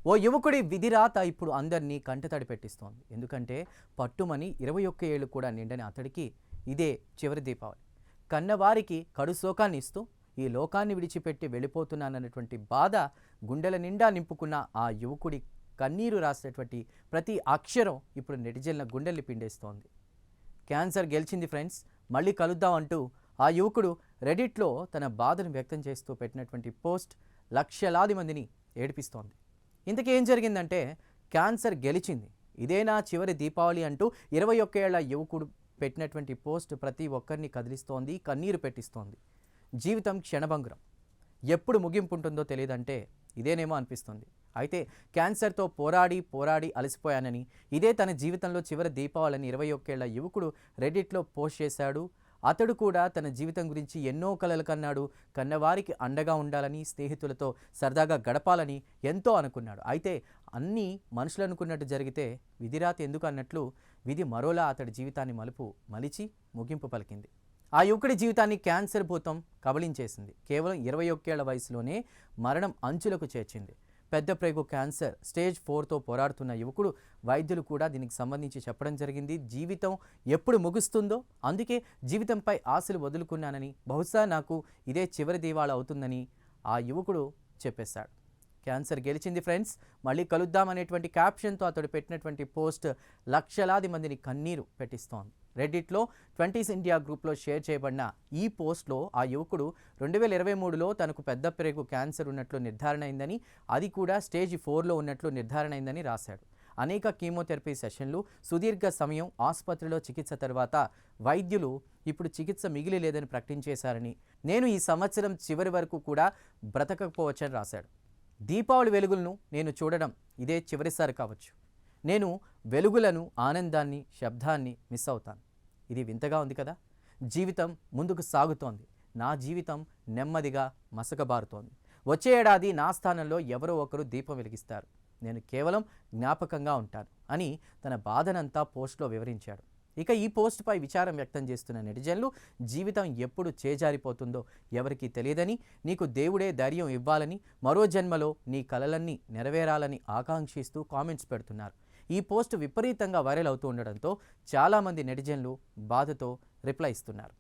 ఓ యువకుడి విధిరాత ఇప్పుడు అందరినీ కంటతడి పెట్టిస్తోంది. ఎందుకంటే పట్టుమని 21 ఏళ్ళు కూడా నిండని అతడికి ఇదే చివరి దీపావళి. కన్నవారికి కడుశోకాన్ని ఇస్తూ ఈ లోకాన్ని విడిచిపెట్టి వెళ్ళిపోతున్నానన్నటువంటి బాధ గుండెల నిండా నింపుకున్న ఆ యువకుడి కన్నీరు రాసేటువంటి ప్రతి అక్షరం ఇప్పుడు నెటిజన్ల గుండెల్ని పిండేస్తోంది. క్యాన్సర్ గెలిచింది ఫ్రెండ్స్, మళ్ళీ కలుద్దాం అంటూ ఆ యువకుడు రెడిట్లో తన బాధను వ్యక్తం చేస్తూ పెట్టినటువంటి పోస్ట్ లక్షలాది మందిని ఏడిపిస్తోంది. ఇంతకీ ఏం జరిగిందంటే, క్యాన్సర్ గెలిచింది, ఇదే నా చివరి దీపావళి అంటూ 21 ఏళ్ల యువకుడు పెట్టినటువంటి పోస్ట్ ప్రతి ఒక్కరిని కదిలిస్తోంది, కన్నీరు పెట్టిస్తోంది. జీవితం క్షణభంగురం, ఎప్పుడు ముగింపు ఉంటుందో తెలియదంటే ఇదేనేమో అనిపిస్తుంది. అయితే క్యాన్సర్తో పోరాడి అలసిపోయానని, ఇదే తన జీవితంలో చివరి దీపావళిని 21 ఏళ్ల యువకుడు రెడిట్లో పోస్ట్ చేశాడు. అతడు కూడా తన జీవితం గురించి ఎన్నో కలలు కన్నాడు. కన్నవారికి అండగా ఉండాలని, స్నేహితులతో సరదాగా గడపాలని ఎంతో అనుకున్నాడు. అయితే అన్నీ మనుషులు అనుకున్నట్టు జరిగితే విధిరాత ఎందుకు అన్నట్లు విధి మరోలా అతడి జీవితాన్ని మలిచి ముగింపు పలికింది. ఆ యువకుడి జీవితాన్ని క్యాన్సర్ భూతం కబళించేసింది. కేవలం 21 ఏళ్ల వయసులోనే మరణం అంచులకు చేర్చింది. పెద్ద ప్రేగు క్యాన్సర్ స్టేజ్ 4తో పోరాడుతున్న యువకుడు వైద్యులు కూడా దీనికి సంబంధించి చెప్పడం జరిగింది. జీవితం ఎప్పుడు ముగుస్తుందో, అందుకే జీవితంపై ఆశలు వదులుకున్నానని, బహుశా నాకు ఇదే చివరి దీవాళి అవుతుందని ఆ యువకుడు చెప్పేశాడు. క్యాన్సర్ గెలిచింది ఫ్రెండ్స్, మళ్ళీ కలుద్దామనేటువంటి క్యాప్షన్తో అతడు పెట్టినటువంటి పోస్ట్ లక్షలాది మందిని కన్నీరు పెట్టిస్తోంది. రెడ్డిట్లో 20s ఇండియా గ్రూప్లో షేర్ చేయబడిన ఈ పోస్ట్లో ఆ యువకుడు 2023లో తనకు పెద్ద ప్రేగు క్యాన్సర్ ఉన్నట్లు నిర్ధారణ అయిందని, అది కూడా స్టేజ్ 4లో ఉన్నట్లు నిర్ధారణ అయిందని రాశాడు. అనేక కీమోథెరపీ సెషన్లు, సుదీర్ఘ సమయం ఆసుపత్రిలో చికిత్స తర్వాత వైద్యులు ఇప్పుడు చికిత్స మిగిలి లేదని ప్రకటించేశారని, నేను ఈ సంవత్సరం చివరి వరకు కూడా బ్రతకకపోవచ్చని రాశాడు. దీపావళి వెలుగులను నేను చూడడం ఇదే చివరిసారి కావచ్చు. నేను వెలుగులను, ఆనందాన్ని, శబ్దాన్ని మిస్ అవుతాను. ఇది వింతగా ఉంది కదా. జీవితం ముందుకు సాగుతోంది, నా జీవితం నెమ్మదిగా మసకబారుతోంది. వచ్చే ఏడాది నా స్థానంలో ఎవరో ఒకరు దీపం వెలిగిస్తారు, నేను కేవలం జ్ఞాపకంగా ఉంటాను అని తన బాధనంతా పోస్ట్లో వివరించాడు. ఇక ఈ పోస్ట్పై విచారం వ్యక్తం చేస్తున్న నెటిజన్లు, జీవితం ఎప్పుడు చేజారిపోతుందో ఎవరికీ తెలియదని, నీకు దేవుడే ధైర్యం ఇవ్వాలని, మరో జన్మలో నీ కలలన్నీ నెరవేరాలని ఆకాంక్షిస్తూ కామెంట్స్ పెడుతున్నారు. ఈ పోస్ట్ విపరీతంగా వైరల్ అవుతూ ఉండడంతో చాలామంది నెటిజన్లు బాధతో రిప్లై ఇస్తున్నారు.